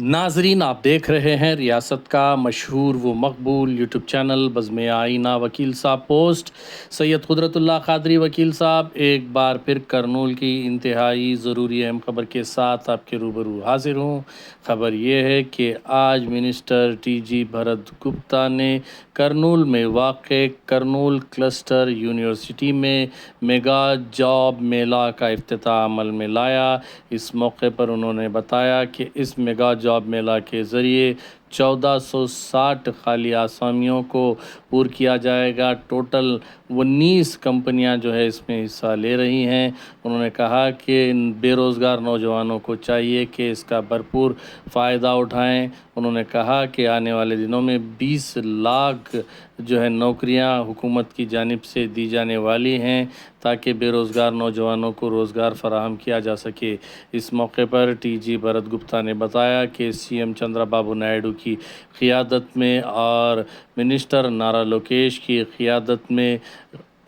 नाजरीन, आप देख रहे हैं रियासत का मशहूर व मकबूल यूट्यूब चैनल बज़्म आईना वकील साहब पोस्ट। सैयद कुदरतुल्लाह कादरी वकील साहब एक बार फिर करनूल की इंतहाई ज़रूरी अहम ख़बर के साथ आपके रूबरू हाजिर हूँ। ख़बर ये है कि आज मिनिस्टर टी.जी. भरत गुप्ता ने करनूल में वाक़ करनूल क्लस्टर यूनिवर्सिटी में मेगा जॉब मेला का इफ्तिताह अमल में लाया। इस मौके पर उन्होंने बताया कि इस मेगा जॉब मेला के ज़रिए 1460 खाली आसामियों को पूर किया जाएगा। टोटल 19 कंपनियां जो है इसमें हिस्सा ले रही हैं। उन्होंने कहा कि बेरोज़गार नौजवानों को चाहिए कि इसका भरपूर फ़ायदा उठाएं। उन्होंने कहा कि आने वाले दिनों में 20 लाख जो है नौकरियां हुकूमत की जानिब से दी जाने वाली हैं ताकि बेरोज़गार नौजवानों को रोज़गार फराहम किया जा सके। इस मौके पर टी.जी. भरत गुप्ता ने बताया कि सीएम चंद्रबाबू नायडू की क़ियादत में और मिनिस्टर नारा लोकेश की क़ियादत में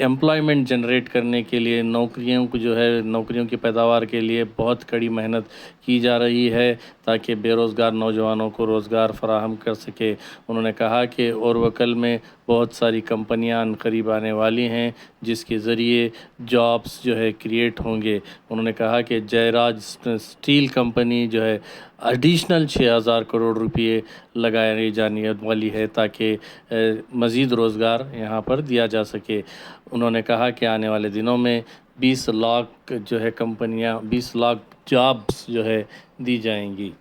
एम्प्लॉयमेंट जनरेट करने के लिए नौकरियों को जो है नौकरियों की पैदावार के लिए बहुत कड़ी मेहनत की जा रही है ताकि बेरोज़गार नौजवानों को रोज़गार फराहम कर सके। उन्होंने कहा कि ओरवकल में बहुत सारी कंपनियां करीब आने वाली हैं जिसके ज़रिए जॉब्स जो है क्रिएट होंगे। उन्होंने कहा कि जयराज स्टील कंपनी जो है एडिशनल 6000 करोड़ रुपए लगाए जाने वाली है ताकि मज़ीद रोज़गार यहाँ पर दिया जा सके। उन्होंने कहा कि आने वाले दिनों में 20 लाख जो है कंपनियाँ 20 लाख जॉब्स जो है दी जाएंगी।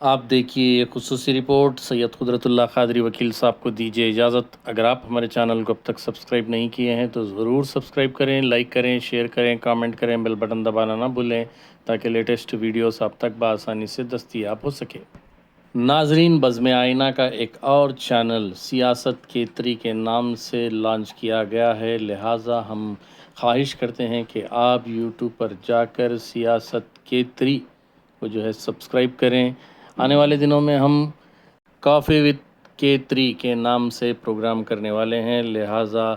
आप देखिए ये खुसूसी रिपोर्ट। सैयद कुदरतुल्लाह कादरी वकील साहब को दीजिए इजाज़त। अगर आप हमारे चैनल को अब तक सब्सक्राइब नहीं किए हैं तो ज़रूर सब्सक्राइब करें, लाइक करें, शेयर करें, कमेंट करें, बेल बटन दबाना ना भूलें ताकि लेटेस्ट वीडियोस आप तक बआसानी से दस्तयाब हो सके। नाजरीन, बज़्म आईना का एक और चैनल सियासत केतरी के नाम से लॉन्च किया गया है, लिहाजा हम ख्वाहिश करते हैं कि आप यूट्यूब पर जाकर सियासत केतरी को जो है सब्सक्राइब करें। आने वाले दिनों में हम कॉफ़ी विद केतरी के नाम से प्रोग्राम करने वाले हैं, लिहाजा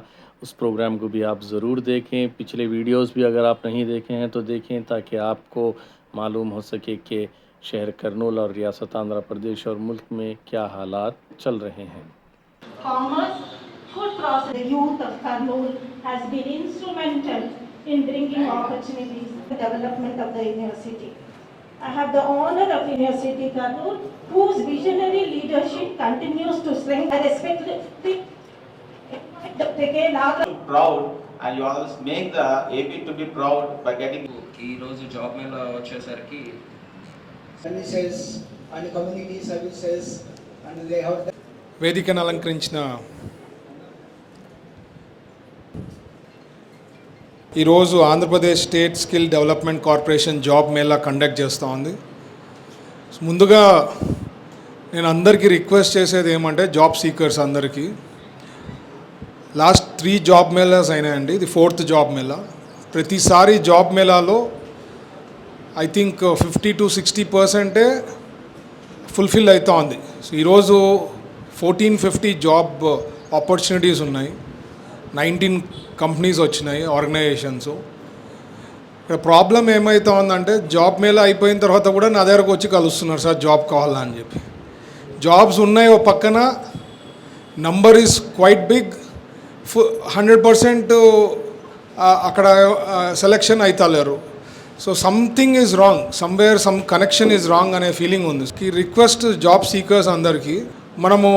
उस प्रोग्राम को भी आप ज़रूर देखें। पिछले वीडियोस भी अगर आप नहीं देखे हैं तो देखें ताकि आपको मालूम हो सके कि शहर करनूल और रियासत आंध्र प्रदेश और मुल्क में क्या हालात चल रहे हैं। Commerce, food processing, the youth of Kurnool has been instrumental in bringing opportunities to the development of the university. I have the honor of University Kurnool, whose visionary leadership continues to strengthen. I respect the proud, and you always make the AP to be proud by getting. ఈ రోజు job Mela వచ్చేసరికి services and community services and they have వేదికను అలంకరించిన ఈరోజు Andhra Pradesh state skill development corporation job mela conduct చేస్తూ ఉంది. ముందుగా నేను అందరికీ రిక్వెస్ట్ చేసేది ఏమంటే జాబ్ సీకర్స్ అందరికీ లాస్ట్ 3 జాబ్ మేళాస్ అయినాయండి, ఇది 4th జాబ్ మేళా. ప్రతిసారి జాబ్ మేళాలో ఐ థింక్ 50 to 60% ఫుల్ఫిల్ అవుతూ ఉంది. సో ఈరోజు 1450 జాబ్ ఆపర్చునిటీస్ ఉన్నాయి, 19 కంపెనీస్ వచ్చినాయి, ఆర్గనైజేషన్స్. ఇక్కడ ప్రాబ్లం ఏమవుతా ఉందంటే జాబ్ మేళా అయిపోయిన తర్వాత కూడా నా దగ్గరకు వచ్చి కలుస్తున్నారు, సార్ జాబ్ కావాలా అని చెప్పి. జాబ్స్ ఉన్నాయి ఓ పక్కన, నంబర్ ఈజ్ క్వైట్ బిగ్, 100% అక్కడ సెలెక్షన్ అవుతలేరు. So something is wrong, somewhere some connection is wrong అనే ఫీలింగ్ ఉంది. ఈ రిక్వెస్ట్ జాబ్ సీకర్స్ అందరికీ, మనము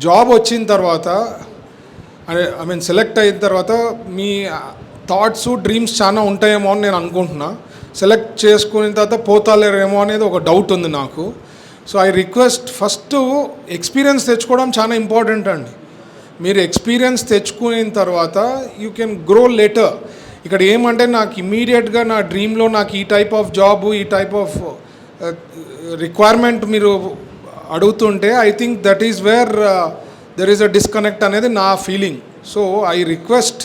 జాబ్ వచ్చిన తర్వాత ఐ మీన్ సెలెక్ట్ అయిన తర్వాత మీ థాట్స్ డ్రీమ్స్ చాలా ఉంటాయేమో అని నేను అనుకుంటున్నా. సెలెక్ట్ చేసుకున్న తర్వాత పోతాలేరేమో అనేది ఒక డౌట్ ఉంది నాకు. So I request first experience తెచ్చుకోవడం చాలా ఇంపార్టెంట్ అండి. మీరు ఎక్స్పీరియన్స్ తెచ్చుకున్న తర్వాత యూ కెన్ గ్రో లేటర్. ఇక్కడ ఏమంటే నాకు ఇమీడియట్గా నా డ్రీమ్లో నాకు ఈ టైప్ ఆఫ్ జాబ్, ఈ టైప్ ఆఫ్ రిక్వైర్మెంట్ మీరు అడుగుతుంటే I think that is where there is a disconnect అనేది నా feeling. So I request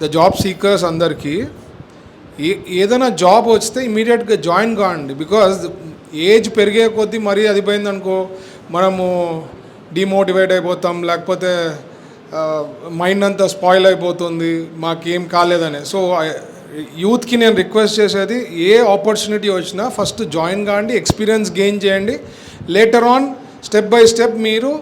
the job seekers అందరికీ ఏదైనా జాబ్ వస్తే ఇమీడియట్గా జాయిన్ కావండి. బికాజ్ ఏజ్ పెరిగే కొద్దీ మరీ అది పోయిందనుకో మనము డిమోటివేట్ అయిపోతాం, లేకపోతే మైండ్ అంతా స్పాయిల్ అయిపోతుంది, మాకేం కాలేదని. సో యూత్కి నేను రిక్వెస్ట్ చేసేది, ఏ ఆపర్చునిటీ వచ్చినా ఫస్ట్ జాయిన్ కాండి, ఎక్స్పీరియన్స్ గెయిన్ చేయండి. Later on step by step మీరు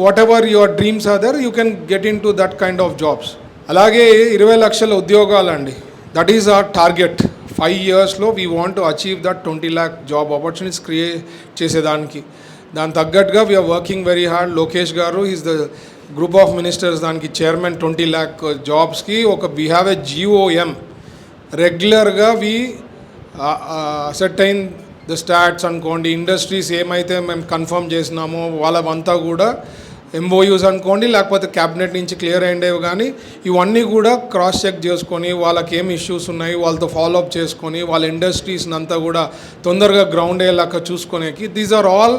whatever your dreams are there, you can get into that kind of jobs. అలాగే 20 లక్షల ఉద్యోగాలండి, దట్ ఈజ్ అవర్ టార్గెట్. 5 yearsలో we want to achieve that 20 lakh job opportunities create చేసేదానికి. దాని తగ్గట్టుగా we are working very hard. Lokesh garu is the group of ministers దానికి chairman. 20 lakh జాబ్స్కి we have a GOM. రెగ్యులర్గా వీ సెటైన్ ద స్టాట్స్ అనుకోండి, industries ఏమైతే మేము కన్ఫర్మ్ చేసినామో వాళ్ళంతా కూడా MOUs అనుకోండి, లేకపోతే క్యాబినెట్ నుంచి క్లియర్ అయ్యేవి, కానీ ఇవన్నీ కూడా క్రాస్ చెక్ చేసుకొని వాళ్ళకి ఏం ఇష్యూస్ ఉన్నాయి వాళ్ళతో ఫాలోఅప్ చేసుకొని వాళ్ళ ఇండస్ట్రీస్ని అంతా కూడా తొందరగా గ్రౌండ్ అయ్యేలాగా చూసుకునేకి. These are all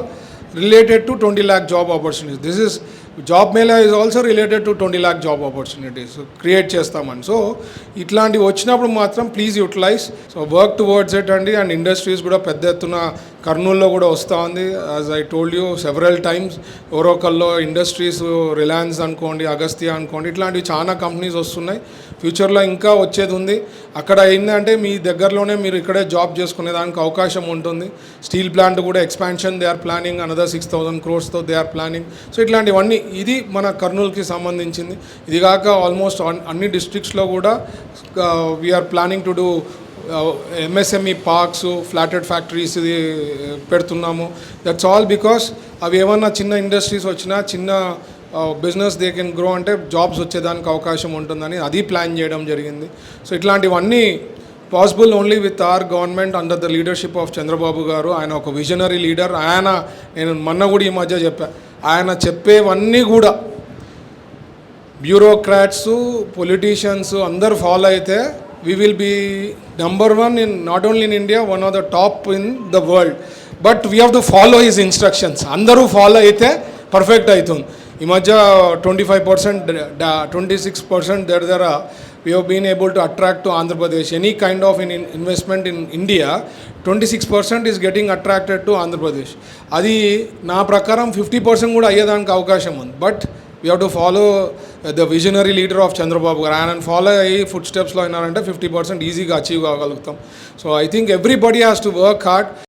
related to 20 lakh job opportunities. This is job mela is also related to 20 lakh job opportunities create చేస్తామని. సో ఇట్లాంటివి వచ్చినప్పుడు మాత్రం please utilise. So work towards it అండి. అండ్ ఇండస్ట్రీస్ కూడా పెద్ద ఎత్తున కర్నూలులో కూడా వస్తూ ఉంది. As I told you several times, ఎవరోకల్లో ఇండస్ట్రీస్, రిలయన్స్ అనుకోండి, అగస్త్య అనుకోండి, ఇట్లాంటివి చాలా కంపెనీస్ వస్తున్నాయి. ఫ్యూచర్లో ఇంకా వచ్చేది ఉంది. అక్కడ ఏంటంటే మీ దగ్గరలోనే మీరు ఇక్కడే జాబ్ చేసుకునే దానికి అవకాశం ఉంటుంది. స్టీల్ ప్లాంట్ కూడా expansion they are planning, another 6,000 crores they are planning. So ఇట్లాంటివన్నీ ఇది మన కర్నూలుకి సంబంధించింది. ఇది కాక ఆల్మోస్ట్ అన్ని డిస్ట్రిక్ట్స్లో కూడా we're planning to do MSME parks, flatted factories ఇది పెడుతున్నాము. దట్స్ ఆల్ బికాస్ అవి ఏమన్నా చిన్న ఇండస్ట్రీస్ వచ్చినా, చిన్న బిజినెస్ దే కెన్ గ్రో అంటే జాబ్స్ వచ్చేదానికి అవకాశం ఉంటుందని అది ప్లాన్ చేయడం జరిగింది. సో ఇట్లాంటివన్నీ possible only with our government under the leadership of Chandrababu గారు. ఆయన ఒక విజనరీ లీడర్. నేను మొన్న కూడా ఈ మధ్య చెప్పా, ఆయన చెప్పేవన్నీ కూడా బ్యూరోక్రాట్స్, పొలిటీషియన్స్ అందరు ఫాలో అయితే we will be number one in not only in India, one of the top in the world. But we have to follow his instructions. అందరూ ఫాలో అయితే పర్ఫెక్ట్ అవుతుంది. ఈ మధ్య 25%, 26% దగ్గర we have been able to attract to Andhra Pradesh. Any kind of investment in India, 26% is getting attracted to Andhra Pradesh. అది నా ప్రకారం 50% కూడా అయ్యేదానికి అవకాశం ఉంది. But we have to follow the visionary leader of Chandrababu garu, and follow a footsteps lo ayinarante 50% ఈజీగా achieve కాగలుగుతాం. So I think everybody has to work hard.